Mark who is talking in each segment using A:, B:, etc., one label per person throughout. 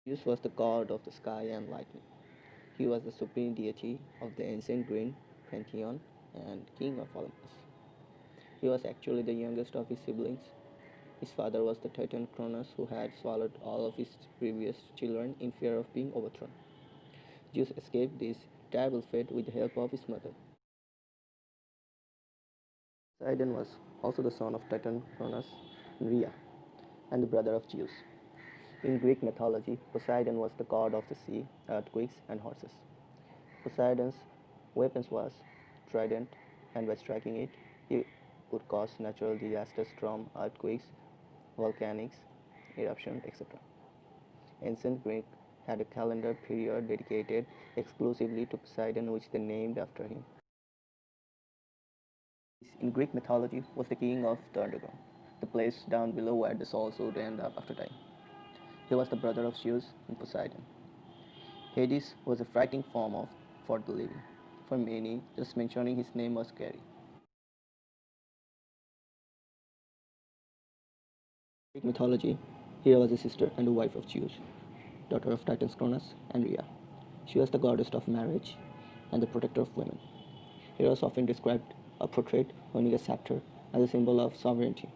A: Zeus was the god of the sky and lightning. He was the supreme deity of the ancient Greek pantheon and king of Olympus. He was actually the youngest of his siblings. His father was the Titan Cronus, who had swallowed all of his previous children in fear of being overthrown. Zeus escaped this terrible fate with the help of his mother. Poseidon was also the son of Titan Cronus and Rhea, and the brother of Zeus. In Greek mythology, Poseidon was the god of the sea, earthquakes, and horses. Poseidon's weapons was trident, and by striking it, he would cause natural disasters from earthquakes, volcanics, eruptions, etc. Ancient Greek had a calendar period dedicated exclusively to Poseidon, which they named after him. In Greek mythology, was the king of the underground, the place down below where the souls would end up after dying. He was the brother of Zeus and Poseidon. Hades was a frightening form of for the living. For many, just mentioning his name was scary. In Greek mythology, Hera was a sister and a wife of Zeus, daughter of Titan Cronus and Rhea. She was the goddess of marriage and the protector of women. Hera is often described or portrayed holding a scepter as a symbol of sovereignty.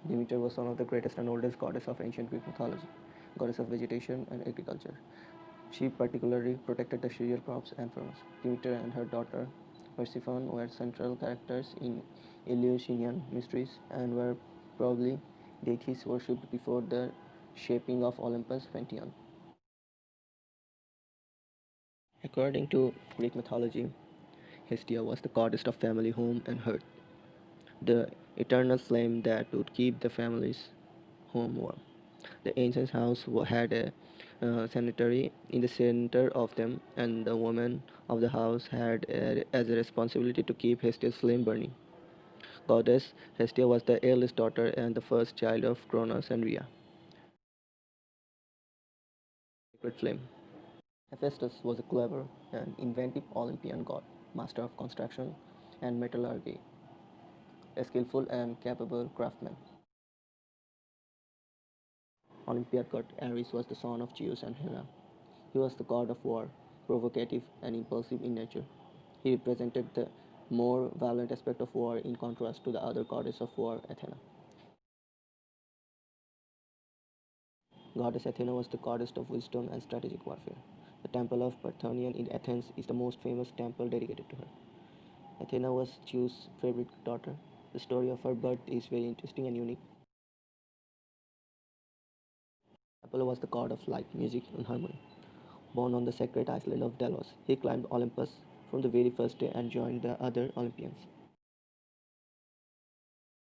A: Demeter was one of the greatest and oldest goddesses of ancient Greek mythology, goddess of vegetation and agriculture. She particularly protected the cereal crops and farmers. Demeter and her daughter Persephone were central characters in Eleusinian mysteries and were probably deities worshipped before the shaping of Olympus' pantheon. According to Greek mythology, Hestia was the goddess of family, home, and hearth, the eternal flame that would keep the family's home warm. The ancient house had a sanitary in the center of them, and the woman of the house had as a responsibility to keep Hestia's flame burning. Goddess Hestia was the eldest daughter and the first child of Cronus and Rhea. Sacred flame. Hephaestus was a clever and inventive Olympian god, master of construction and metallurgy, a skillful and capable craftsman. Olympiad god Ares was the son of Zeus and Hera. He was the god of war, provocative and impulsive in nature. He represented the more violent aspect of war in contrast to the other goddess of war, Athena. Goddess Athena was the goddess of wisdom and strategic warfare. The temple of Parthenion in Athens is the most famous temple dedicated to her. Athena was Zeus' favorite daughter. The story of her birth is very interesting and unique. Apollo was the god of light, music, and harmony. Born on the sacred island of Delos, he climbed Olympus from the very first day and joined the other Olympians.